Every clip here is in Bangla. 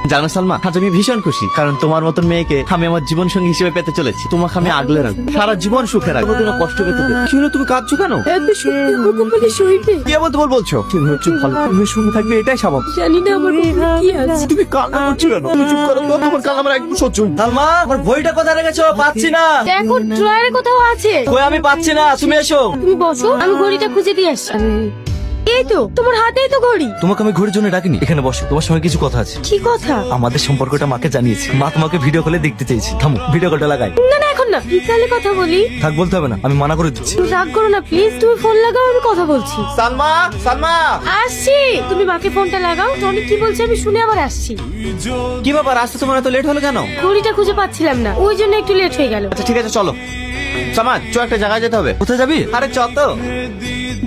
জানো সালমা, আজ আমি ভীষণ খুশি, কারণ তোমার মতন মেয়েকে আমি আমার জীবন সঙ্গী হিসেবে পেতে চলেছি। তোমাকে আমি আগলে রাখবো, সারা জীবন সুখে রাখবো, কোনো কষ্ট পেতে দেবো না। কি হলো, তুমি কাঁদছো কেন? কি বলতে বলছো? তুমি হচ্ছে ভালো, তুমি সঙ্গে থাকবে এটাই স্বাভাবিক। জানি না আমার কপালে কি আছে। তুমি কান্না করছো কেন? তুমি চুপ করো তো, তোমার কান্না আমার একদম সহ্য হয় না। সালমা, আমার বইটা কোথায় রেখেছো? পাচ্ছি না। দেখো ড্রয়ারে কোথাও আছে। কই, আমি পাচ্ছি না, তুমি এসো। তুমি বসো, আমি ঘড়িটা খুঁজে দিয়ে আসছি। এই তো তোমার হাতেই তো ঘড়ি। তোমাকে আমি ঘড়ির জন্য ডাকিনি, এখানে বসো, তোমার সঙ্গে কিছু কথা আছে। কি কথা? আমাদের সম্পর্কটা মাকে জানিয়েছি, মা তোমাকে ভিডিও কলে দেখতে চেয়েছি। থামো, ভিডিও কলটা লাগাই। না না এখন না, বিকালে কথা বলি। থাক, বলতে হবে না, আমি মানা করে দিচ্ছি। তুমি রাগ করো না প্লিজ, তুমি ফোন লাগাও, আমি কথা বলছি। সালমা, সালমা, আসছি। তুমি মাকে ফোনটা লাগাও, টনি কি বলছে আমি শুনে আবার আসছি। কি ব্যাপার, আসতে তোমার এত লেট হলো কেন? ঘড়িটা খুঁজে পাচ্ছিলাম না, ওই জন্য একটু লেট হয়ে গেল। আচ্ছা ঠিক আছে, চলো। সামাদ, চ, একটা জায়গায় যেতে হবে। কোথায় যাবি? আরে চ তো।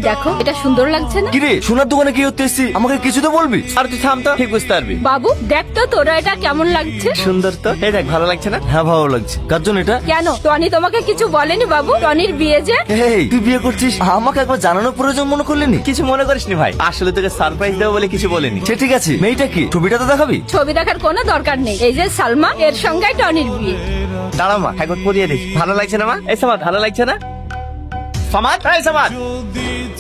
দেখো এটা সুন্দর লাগছে না? কিরে, সোনার দোকানে কি হতে এসছি, আমাকে কিছু তো বলবি। আর তুই থাম তো, ঠিক বুঝতে পারবি। বাবু দেখ তো তোরা এটা কেমন লাগছে। সুন্দর তো, এই দেখ, ভালো লাগছে না? হ্যাঁ, ভালো লাগছে। কার জন্য এটা? কেন টনি তোমাকে কিছু বলেনি বাবু? টনির বিয়ে যে। এই, তুই বিয়ে করছিস, আমাকে একবার জানানোর প্রয়োজন মনে করলেনি? কিছু মনে করিস নি ভাই, আসলে তোকে সারপ্রাইজ দেবো বলে কিছু বলেনি। সে ঠিক আছে, মেয়েটা কি, ছবিটা তো দেখাবি। ছবি দেখার কোনো দরকার নেই, এই যে সালমা, এর সঙ্গে টনির বিয়ে। দাঁড়া মা, একবার পরিয়ে দেখি। ভালো লাগছে না মা? এই সামাদ, ভালো লাগছে না? সামাদ, এই সামাদ,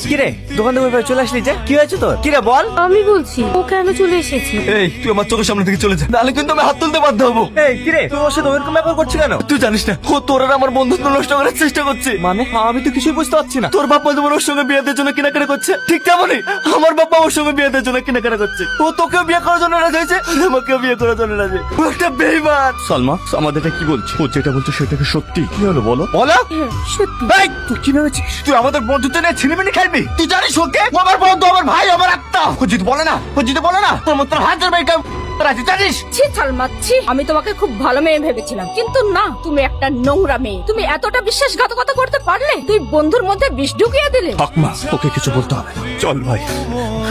কিরে দোকান থেকে চলে আসলি যে, কি হয়েছে তোর? কিরে বল। আমি বলছি ও কেন চলে এসেছে। এই, তুই আমার চোখের সামনে থেকে চলে যা, নাহলে কিন্তু আমি হাত তুলতে বাধ্য হবো। এই কিরে, তুই ওর সাথে ওরকম ব্যাপার করছিস কেন? তুই জানিস না, ও তোর আর আমার বন্ধুত্ব নষ্ট করার চেষ্টা করছে। মানে আমি তো কিছুই বুঝতে পারছি না। তোর বাপ্পা তোমার ওর সঙ্গে বিয়ে দেওয়ার জন্য কেনাকাটা করছে, ঠিক তেমনই আমার বাপ্পা ওর সঙ্গে বিয়ে দেওয়ার জন্য কেনাকাটা করছে। ও তোকে বিয়ে করার জন্য রাজি হয়েছে, আমাকে বিয়ে করার জন্য রাজি। ও একটা বেঈমান। সালমা, আমাদের এটা কি বলছে? ও যেটা বলছে সেটা কি সত্যি? কি হলো বলো? বলো। হ্যাঁ, সত্যি। এই, তুই কি ভেবেছিস তুই আমাদের বন্ধুত্ব নিয়ে ছিনিমিনি খেলবি? তুই জানিস ওকে, ও আমার বন্ধু, আমার ভাই, আমার আত্মা। ও যদি বলে না, ও যদি বলে না, আমার তোর হাজার ভাইকে রাজি, জানিস? ছি সালমা ছি, আমি তোমাকে খুব ভালো মেয়ে ভেবেছিলাম, কিন্তু না, তুমি একটা নোংরা মেয়ে। তুমি এতটা বিশ্বাসঘাতকতা করতে পারলে? তুই বন্ধুর মধ্যে বিষ ঢুকিয়ে দিলে। হক মা, ওকে কিছু বলতে হবে না। চল ভাই।